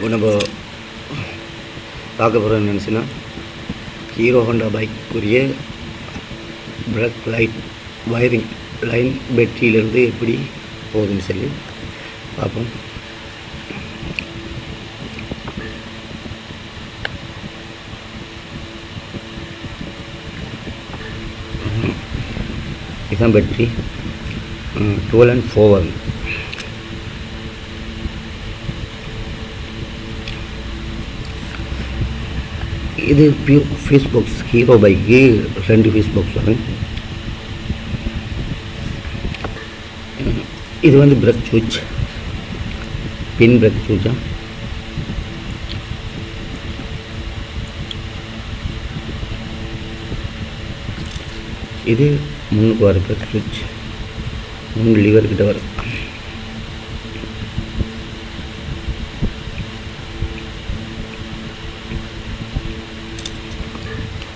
இப்போ நம்ம பார்க்க போகிறோம் நினச்சுன்னா ஹீரோ ஹோண்டா பைக்குரிய பிரேக் லைட் வயரிங் லைன் பேட்டரியிலேருந்து எப்படி போகுதுன்னு சொல்லி பார்ப்போம். இதுதான் பேட்டரி 12 and 4 வரும். இது fuse box hero bike 2 fuse box வரும். இது வந்து பிரேக் சுவிட்ச், பின் பிரேக் சுவிட்சா. இது முன்னுக்கு வர பிரேக் சுவிட்ச், முன் லிவர் கிட்ட வரும்.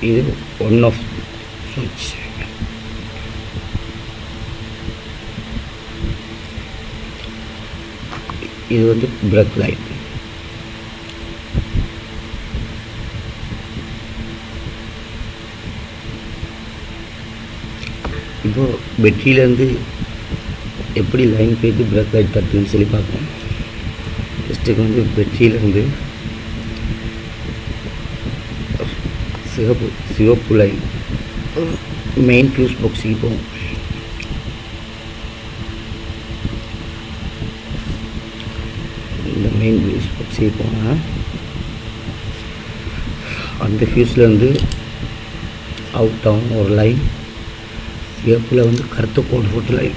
இது ஒன் ஆஃப் சுவிட்ச். இது வந்து பிரேக் லைட். இப்போது பேட்டரியிலேருந்து எப்படி லைன் போயிட்டு பிரேக் லைட் தட்டுன்னு சொல்லி பார்ப்போம். ஃபஸ்ட்டுக்கு வந்து பேட்டரியிலேருந்து சிவப்பு லைன் மெயின் ஃபியூஸ் பாக்ஸுக்கு போகும். இந்த மெயின் ஃபியூஸ் பாக்ஸுக்கு போனால் அந்த ஃபியூஸ்லேருந்து அவுட் ஆகும் ஒரு லைன். சிவப்பில் வந்து கருத்த கோடு போட்டு லைன்,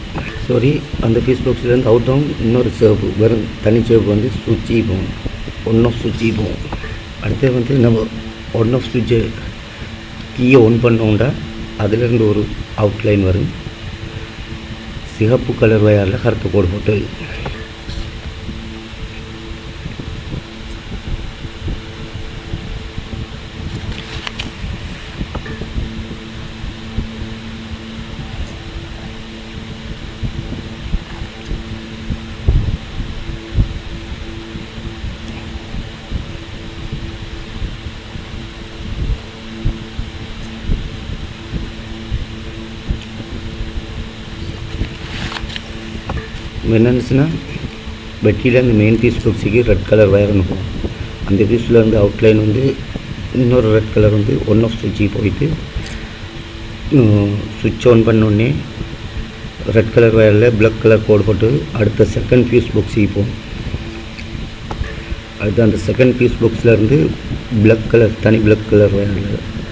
அந்த ஃபியூஸ் பாக்ஸ்லேருந்து அவுட் ஆகும் இன்னொரு சிவப்பு, வெறும் தனி சிவப்பு வந்து சுவிட்சுக்கு போகும், ஒன் ஆஃப் சுவிட்சுக்கு போகும். அடுத்து வந்து நம்ம ஒன் ஆஃப் சுவிட்சு கீயை ஒன் பண்ணோண்டா அதிலேருந்து ஒரு அவுட்லைன் வரும். சிகப்பு கலர் வயரில் கருத்து கோடு போட்டு என்னச்சுன்னா பேட்டரியில் அந்த மெயின் ஃபியூஸ் பாக்ஸுக்கு ரெட் கலர் வயர் அனுப்பும். அந்த ஃபியூஸில் வந்து அவுட்லைன் வந்து இன்னொரு ரெட் கலர் வந்து ஒன் ஆஃப் சுவிட்சுக்கு போயிட்டு சுவிட்ச் ஆன் பண்ணோடனே ரெட் கலர் வயரில் பிளாக் கலர் கோடு போட்டு அடுத்த செகண்ட் ஃபியூஸ் பாக்ஸுக்கு போகும். அடுத்து அந்த செகண்ட் ஃபியூஸ் பாக்ஸ்லேருந்து தனி பிளாக் கலர்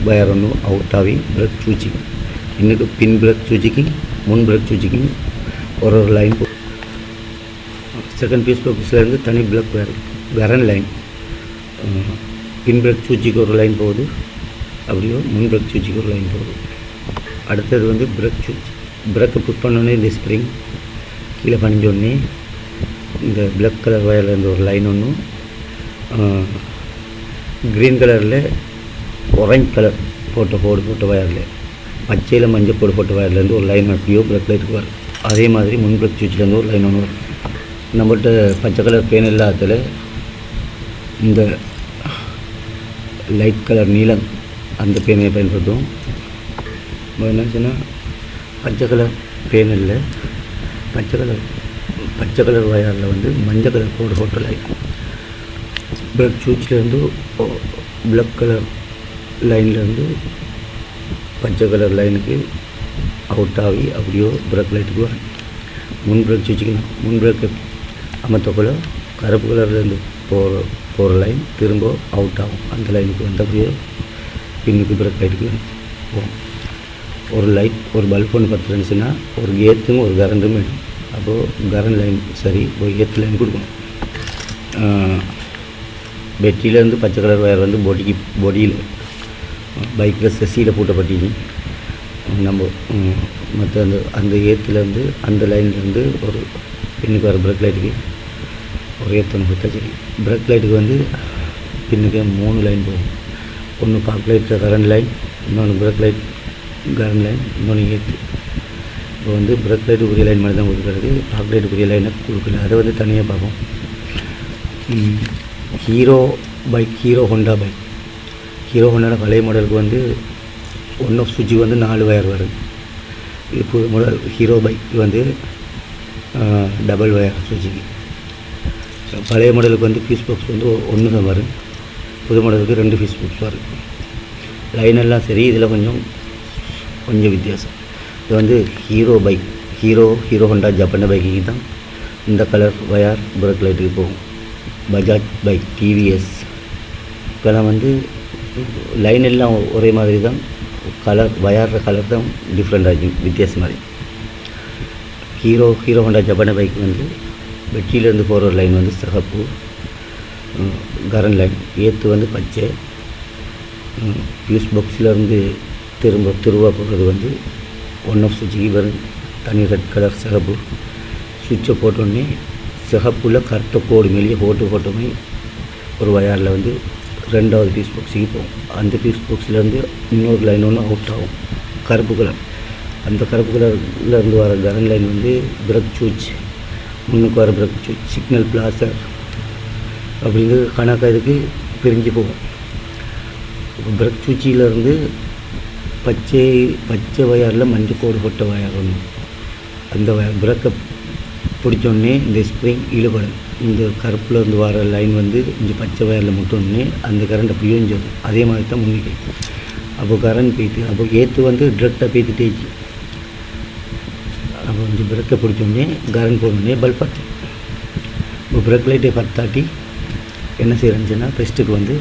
வயர் ஒன்று அவுட் ஆகி பிரேக் சுவிட்சுக்கு இன்னுக்கு பின் பிரேக் சுவிட்சுக்கு முன் பிரேக் சுவிட்சுக்கு ஒரு லைன் போ. செகண்ட் ஃபியூஸ் பாக்ஸ்லேருந்து தனி பிளாக் கரண்ட் லைன் பின் பிரேக் சுவிட்சுக்கு ஒரு லைன் போகுது, அப்படியோ முன் பிரேக் சுவிட்சுக்கு ஒரு லைன் போகுது. அடுத்தது வந்து பிரேக் சுவிட்ச், பிரேக்கை புஷ் பண்ணோடனே இந்த ஸ்ப்ரிங் கீழே பணிஞ்சோடனே இந்த பிளாக் கலர் வயர்லேருந்து ஒரு லைன் ஒன்றும் க்ரீன் கலரில் ஆரஞ்ச் கலர் போட்ட வயரில் பச்சையில் மஞ்சள் போட்ட வயர்லேருந்து ஒரு லைன் அப்படியோ பிரேக் லைட்டுக்கு வரும். அதே மாதிரி முன் பிரேக் சுவிட்ச்லேருந்து ஒரு லைன் ஒன்று வரும். நம்மகிட்ட பச்சை கலர் பேன் இல்லாததில் இந்த லைட் கலர் நீலம் அந்த பேனை பயன்படுத்தும். என்னாச்சுன்னா பச்சை கலர் பேன் இல்லை, பச்சை கலர் வயரில் வந்து மஞ்சள் கலர் போட்ட லைன் பிரேக் சுவிட்ச்லேருந்து பிளாக் கலர் லைன்லேருந்து பச்சை கலர் லைனுக்கு அவுட் ஆகி அப்படியோ பிரேக் லைட்டுக்கு வரும். முன் பிரேக் சுவிட்சுக்கு முன் பிரேக்கு அமர்த்தக்குள்ள கருப்பு கலர்லேருந்து போகிற லைன் திரும்ப அவுட் ஆகும். அந்த லைனுக்கு வந்தபடியே பின்னுக்கு பிரேக் லைட்டுக்கு போகும். ஒரு லைட் ஒரு பல்ப் ஒன்று பத்துருந்துச்சுன்னா ஒரு ஏற்றும் ஒரு கரண்ட்டும் வேணும். அப்போது கரண்ட் லைன் சரி ஒரு ஏற்று லைன் கொடுக்கணும். பேட்டரியிலேருந்து பச்சை கலர் வயர் வந்து பொடியில் பைக்கில் செசியில் பூட்டப்பட்டிக்கு நம்ம மற்ற அந்த ஏற்றுலேருந்து அந்த லைன்லேருந்து ஒரு பின்னுக்கு வர பிரேக் லைட்டுக்கு ஒரு ஏற்றணும் கொடுத்தா சரி. பிரேக் லைட்டுக்கு வந்து பின்னுக்கு 3 லைன் போகும். ஒன்று பார்க் லைட்டில் கரண்ட் லைன், இன்னொன்று பிரேக் லைட் கரண்ட் லைன், இன்னொன்று ஏற்று. இப்போ வந்து பிரேக் லைட்டுக்குரிய லைன் மாதிரி தான் கொடுக்குறது, பார்க் லைட்டுக்குரிய லைனை கொடுக்கல. அதை வந்து தனியாக பார்ப்போம். Hero bike, Hero Honda bike. Hero ஹோண்டாவோட பழைய மாடலுக்கு வந்து ஒன் ஆஃப் சுவிட்சுக்கு வந்து 4 வயர் வருது. இது புது மாடல் ஹீரோ பைக் வந்து டபுள் வயர் சுவிட்சுக்கு. பழைய மாடலுக்கு வந்து ஃபியூஸ் பாக்ஸ் வந்து 1 தான் வரும். புது மாடலுக்கு 2 ஃபியூஸ் பாக்ஸ் வரும். லைன் எல்லாம் சரி, இதில் கொஞ்சம் வித்தியாசம். இது வந்து hero bike, Hero Honda Japan bike தான் இந்த கலர் வயர் பிரேக் லைட்டுக்கு போகும். பஜாஜ் பைக், டிவிஎஸ் இப்போலாம் வந்து லைன் எல்லாம் ஒரே மாதிரி தான், கலர் வயர்ற கலர் தான் டிஃப்ரெண்ட் ஆகி வித்தியாசமாக இருக்குது. ஹீரோ ஹோண்டா ஜப்பான் பைக் வந்து வெற்றியிலேருந்து போகிற லைன் வந்து சிகப்பு, கரண்ட் லைன் ஏற்று வந்து பச்சை, ஃபியூஸ் பாக்ஸிலேருந்து திரும்ப போகிறது வந்து ஒன் ஆஃப் சுவிட்சுக்கு வரும் தனி ரெட் கலர் சிகப்பு. சுவிட்சை போட்டோடனே சிகப்புல கருத்த கோடு மேலேயே போட்டோமே ஒரு வயரில் வந்து 2வது ஃபியூஸ் பாக்ஸுக்கு போகும். அந்த ஃபியூஸ் பாக்ஸ்லேருந்து இன்னொரு லைன் ஒன்று அவுட் ஆகும், கருப்பு கலர். அந்த கருப்பு கலர்லேருந்து வர கரண்ட் லைன் வந்து பிரேக் சுவிட்ச், முன்னுக்கு வர பிரேக் சுவிட்ச், சிக்னல் பிளாசர் அப்படிங்கிறது கணக்காக இதுக்கு பிரிஞ்சு போகும். பிரேக் சுவிட்சிலேருந்து பச்சை வயரில் மஞ்சள் கோடு போட்ட வயர் ஒன்று, அந்த வயர் பிரேக்கை பிடிச்சோடனே இந்த ஸ்ப்ரிங் இழுபடும். இந்த கருப்பில் இருந்து வர லைன் வந்து இந்த பச்சை வயரில் முட்டோடனே அந்த கரண்ட் அப்படியே வரும். அதே மாதிரி தான் முன்னிக்கு. அப்போ கரண்ட் போய்த்து, அப்போ ஏற்று வந்து டிரெக்டாக பேத்துட்டேச்சு. அப்போ கொஞ்சம் பிரேக்கை பிடிச்சோடனே கரண்ட் போடணுன்னே பல்ப் பற்றும். இப்போ பிரேக் லைட்டை பத்தாட்டி என்ன செய்யறேன்னு ஃபஸ்ட்டுக்கு வந்து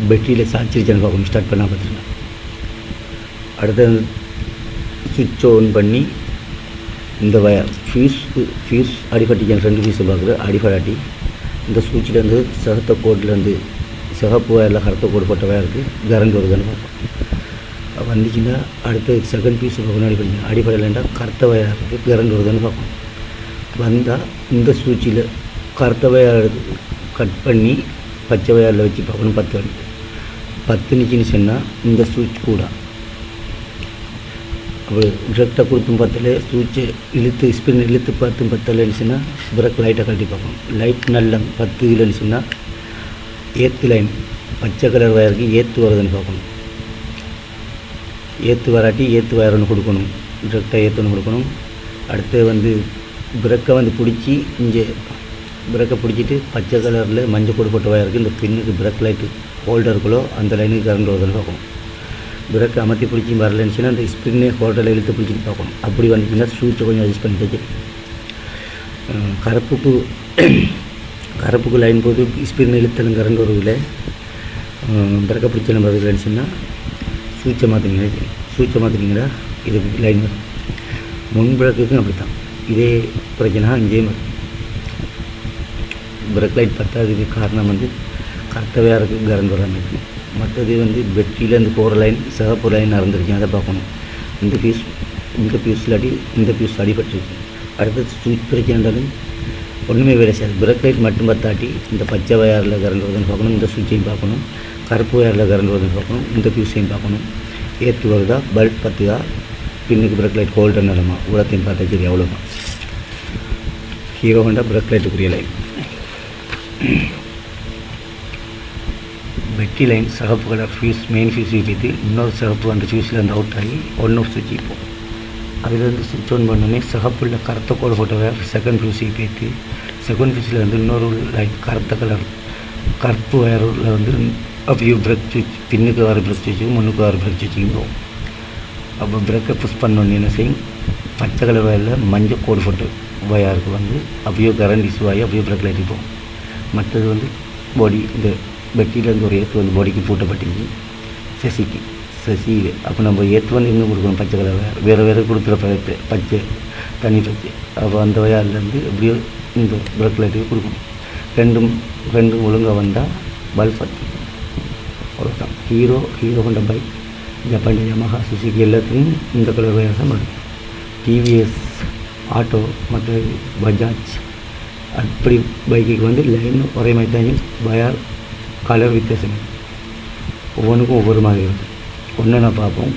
பேட்டரியில் சாய்ச்சிருச்சான்னு பார்க்கணும். ஸ்டார்ட் பண்ணால் பார்த்துருங்க. அடுத்த சுவிட்ச் ஆன் பண்ணி இந்த ஃபியூஸ் அடிபட்டிச்சான் 2 ஃபியூஸை பார்க்குற அடிபடாட்டி இந்த சுவிட்சிலேருந்து சிகத்த கோட்லேருந்து சிகப்பு வயரில் கருத்த கோடு போட்ட வயருக்கு கரண்ட் வருதுன்னு பார்ப்போம். வந்துச்சுன்னா அடுத்த செகண்ட் ஃபியூஸ் பார்க்கணும். அடிப்படையில்ண்டா கருத்த வயருக்கு கரண்ட் வருதுன்னு பார்க்கணும். வந்தால் இந்த சுவிட்சில் கருத்த வயர் கட் பண்ணி பச்சை வயரில் வச்சு பார்க்கணும். 10 நிச்சுன்னு சொன்னால் இந்த சுவிட்ச் கூட அப்போ டிரெக்டாக கொடுத்தும் பத்தலை, சுவிட்சை ஸ்பின் இழுத்து பத்தலைன்னு பிரேக் லைட்டை கட்டி பார்க்கணும். லைட் நல்ல 10 இல்லைன்னு ஏற்று லைன் பச்சை கலர் வயருக்கு ஏற்று வருதுன்னு பார்க்கணும். ஏற்று வராட்டி ஏற்று வயர் ஒன்று கொடுக்கணும், டிரெக்டாக ஏற்று ஒன்று கொடுக்கணும். அடுத்து வந்து பிரேக்கை வந்து பிடிச்சி இங்கே பிரேக்கை பிடிச்சிட்டு பச்சை கலரில் மஞ்சள் கோடு போட்ட வயருக்கு இந்த பின்னுக்கு பிரேக் லைட்டு ஹோல்டருக்குள்ளோ அந்த லைனுக்கு கரண்ட் வருதுன்னு பார்க்கணும். பிரேக்கை அமர்த்தி பிடிச்சி வரலன்னுச்சுன்னா அந்த ஸ்பின்னே ஹோல்டரில் இழுத்து பிடிச்சிட்டு பார்க்கணும். அப்படி வந்துச்சுன்னா சுவிட்சை கொஞ்சம் அட்ஜஸ்ட் பண்ணிட்டு கருப்புக்கு லைன் போது ஸ்பின் இழுத்தலும் கரண்ட் வருவதில்லை. பிரேக்கை பிடிச்ச நம்ம இல்லைன்னு சுவிட்சை மாற்றினீங்கன்னா இதுக்கு லைன் வரும். முன் பிரேக்குக்கும் அப்படி தான் இதே பிரச்சனை இங்கேயும் வரும். பிரேக் லைட் பத்தாததுக்கு காரணம் வந்து கரெக்டாகவே இருக்குது கரண்ட் வராமல் இருக்குது. மற்றது வந்து பேட்டரியிலேருந்து போகிற லைன் சிகப்பு லைன் நடந்துருச்சு, அதை பார்க்கணும். இந்த ஃபியூஸ் இல்லாட்டி இந்த ஃபியூஸ் அடிபட்டுருக்கு. அடுத்தது சுவிட்ச் பிரச்சனைன்றாலும் ஒன்றுமே வேலை செய்யாது. பிரேக் லைட் மட்டும் பத்தாட்டி இந்த பச்சை வயரில் கரண்ட் வருதுன்னு பார்க்கணும், இந்த சுவிட்சையும் பார்க்கணும், கருப்பு வயரில் கரண்ட் வருதுன்னு பார்க்கணும், இந்த ஃபியூஸையும் பார்க்கணும். ஏற்று வருதா, பல்ப் பத்துதா, பின்னுக்கு பிரேக் லைட் ஹோல்டர் நிலமா உலகத்தையும் பார்த்தா சரி, அவ்வளோதான். ஹீரோ ஹோண்டா பிரேக் லைட்டுக்குரிய லைன். பேட்டரி லைன் சிகப்பு கலர் ஃபியூஸ் மெயின் ஃபியூஸ் வைத்து இன்னொரு சிகப்பு அந்த ஃபியூஸ்லேருந்து அவுட் ஆகி ஒன் ஆஃப் சுவிட்ச் இப்போ அதுலேருந்து சுவிட்ச் ஆன் பண்ணோன்னே சிகப்புள்ள கருத்த கோடு போட்ட வேறு செகண்ட் ஃபியூஸ் வைத்து செகண்ட் ஃபியூஸில் வந்து இன்னொரு லைன் கருத்த கலர் கருப்பு வயரில் வந்து அப்படியே பிரேக் சுவிட்ச் பின்னுக்கு வர பிரேக் சுவிட்சுக்கும் முன்னுக்கு வர பிரேக் சுவிட்சுக்கும் போகும். அப்போ பிரேக்கை புஷ் பண்ணோன்னு என்ன செய்யும், பச்சை கலர் வயரில் மஞ்சள் கோடு போட்டு வயருக்கு வந்து அப்படியே கரண்ட் இஷ்யூ ஆகி அப்படியே பிரேக் லைட்டு போகும். மற்றது வந்து பாடி இந்த பேட்டரியிலேருந்து ஒரு ஏற்று வந்து பாடிக்கு பூட்டப்பட்டுச்சு சசிக்கு. அப்போ நம்ம ஏற்று வந்து இன்னும் கொடுக்கணும் பச்சை கலர் வேறு கொடுக்குற பச்சை தனி பச்சை. அப்போ அந்த வயர்லேருந்து அப்படியே இந்த பிரேக் லைட்டுக்கு கொடுக்கணும். ரெண்டும் ஒழுங்காக வந்தால் பல்ப் பத்து. அவ்வளோதான். Hero Honda bike, Japan, Yamaha, Suzuki எல்லாத்துக்கும் இந்த கலர் வயர் தான் வரும். டிவிஎஸ், ஆட்டோ மற்ற பஜாஜ் அப்படி பைக்குக்கு வந்து லைன் ஒரே மாதிரி தான், வயர் கலர் வித்தியாசம் ஒவ்வொன்றுக்கும் ஒவ்வொரு மாதிரி இருக்கும். ஒன்று நான் பார்ப்போம்.